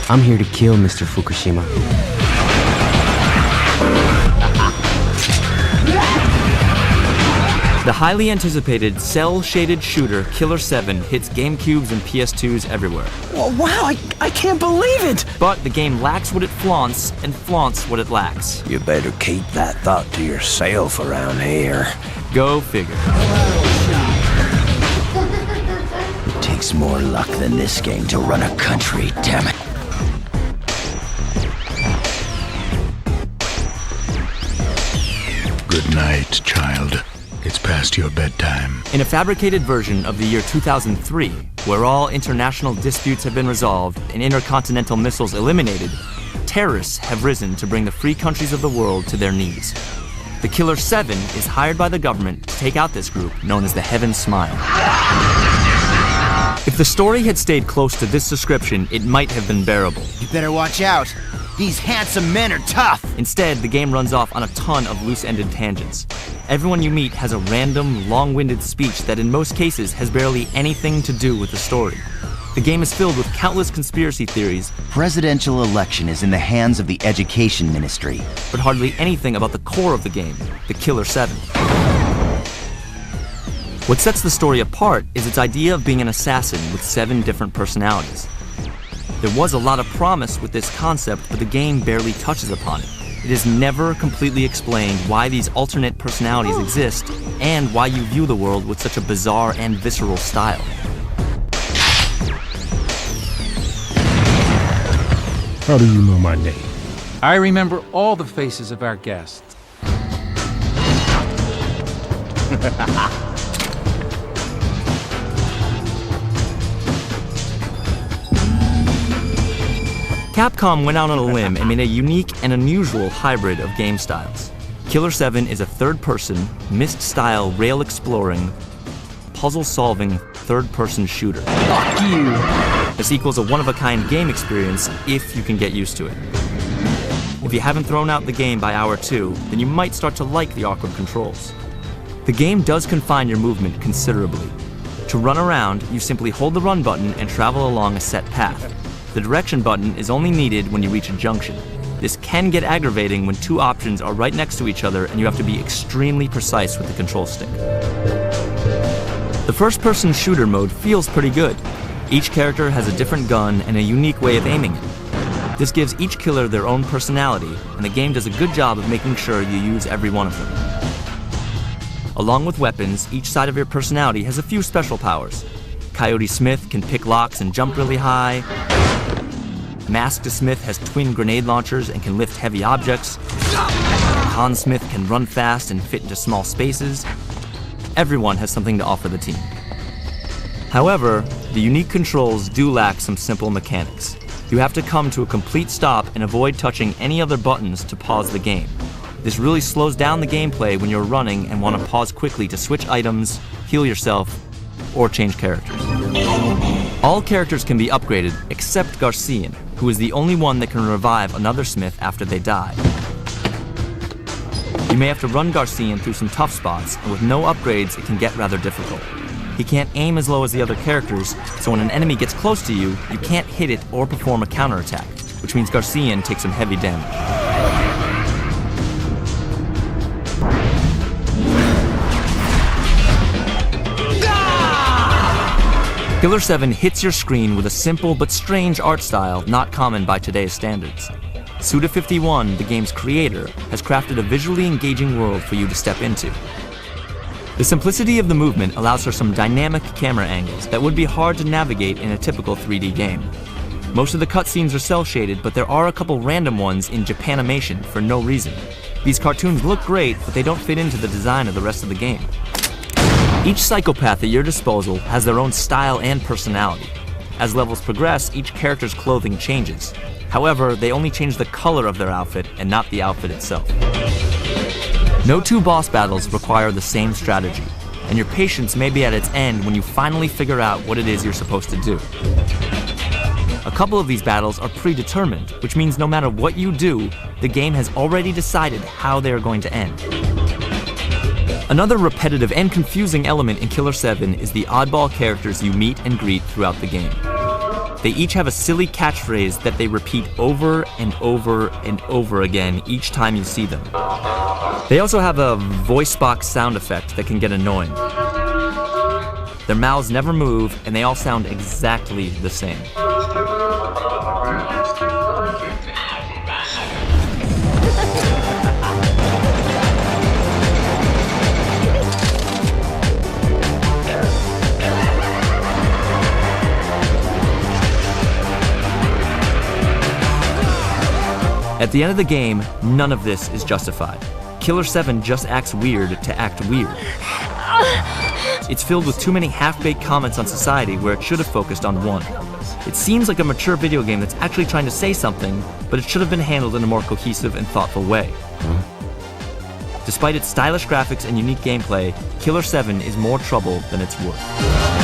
I'm here to kill Mr. Fukushima. The highly anticipated cel-shaded shooter Killer7 hits GameCubes and PS2s everywhere. Oh, wow, I can't believe it! But the game lacks what it flaunts and flaunts what it lacks. You better keep that thought to yourself around here. Go figure. It takes more luck than this game to run a country, damn it. Good night, child. It's past your bedtime. In a fabricated version of the year 2003, where all international disputes have been resolved and intercontinental missiles eliminated, terrorists have risen to bring the free countries of the world to their knees. The Killer7 is hired by the government to take out this group known as the Heaven Smile. If the story had stayed close to this description, it might have been bearable. You better watch out. These handsome men are tough. Instead, the game runs off on a ton of loose-ended tangents. Everyone you meet has a random, long-winded speech that in most cases has barely anything to do with the story. The game is filled with countless conspiracy theories. Presidential election is in the hands of the Education Ministry. But hardly anything about the core of the game, the Killer7. What sets the story apart is its idea of being an assassin with 7 different personalities. There was a lot of promise with this concept, but the game barely touches upon it. It is never completely explained why these alternate personalities exist, and why you view the world with such a bizarre and visceral style. How do you know my name? I remember all the faces of our guests. Capcom went out on a limb and made a unique and unusual hybrid of game styles. Killer7 is a third-person, Myst-style rail-exploring, puzzle-solving, third-person shooter. Fuck you! This equals a one-of-a-kind game experience if you can get used to it. If you haven't thrown out the game by hour 2, then you might start to like the awkward controls. The game does confine your movement considerably. To run around, you simply hold the run button and travel along a set path. The direction button is only needed when you reach a junction. This can get aggravating when 2 options are right next to each other and you have to be extremely precise with the control stick. The first-person shooter mode feels pretty good. Each character has a different gun and a unique way of aiming it. This gives each killer their own personality, and the game does a good job of making sure you use every one of them. Along with weapons, each side of your personality has a few special powers. Coyote Smith can pick locks and jump really high. Masked Smith has twin grenade launchers and can lift heavy objects. Harman Smith can run fast and fit into small spaces. Everyone has something to offer the team. However, the unique controls do lack some simple mechanics. You have to come to a complete stop and avoid touching any other buttons to pause the game. This really slows down the gameplay when you're running and want to pause quickly to switch items, heal yourself, or change characters. All characters can be upgraded except Garcian, who is the only one that can revive another Smith after they die. You may have to run Garcian through some tough spots, and with no upgrades it can get rather difficult. He can't aim as low as the other characters, so when an enemy gets close to you, you can't hit it or perform a counterattack, which means Garcian takes some heavy damage. Killer7 hits your screen with a simple but strange art style not common by today's standards. Suda51, the game's creator, has crafted a visually engaging world for you to step into. The simplicity of the movement allows for some dynamic camera angles that would be hard to navigate in a typical 3D game. Most of the cutscenes are cel-shaded, but there are a couple random ones in Japanimation for no reason. These cartoons look great, but they don't fit into the design of the rest of the game. Each psychopath at your disposal has their own style and personality. As levels progress, each character's clothing changes. However, they only change the color of their outfit and not the outfit itself. No 2 boss battles require the same strategy, and your patience may be at its end when you finally figure out what it is you're supposed to do. A couple of these battles are predetermined, which means no matter what you do, the game has already decided how they are going to end. Another repetitive and confusing element in Killer7 is the oddball characters you meet and greet throughout the game. They each have a silly catchphrase that they repeat over and over and over again each time you see them. They also have a voice box sound effect that can get annoying. Their mouths never move, and they all sound exactly the same. At the end of the game, none of this is justified. Killer7 just acts weird to act weird. It's filled with too many half-baked comments on society where it should have focused on one. It seems like a mature video game that's actually trying to say something, but it should have been handled in a more cohesive and thoughtful way. Despite its stylish graphics and unique gameplay, Killer7 is more trouble than it's worth.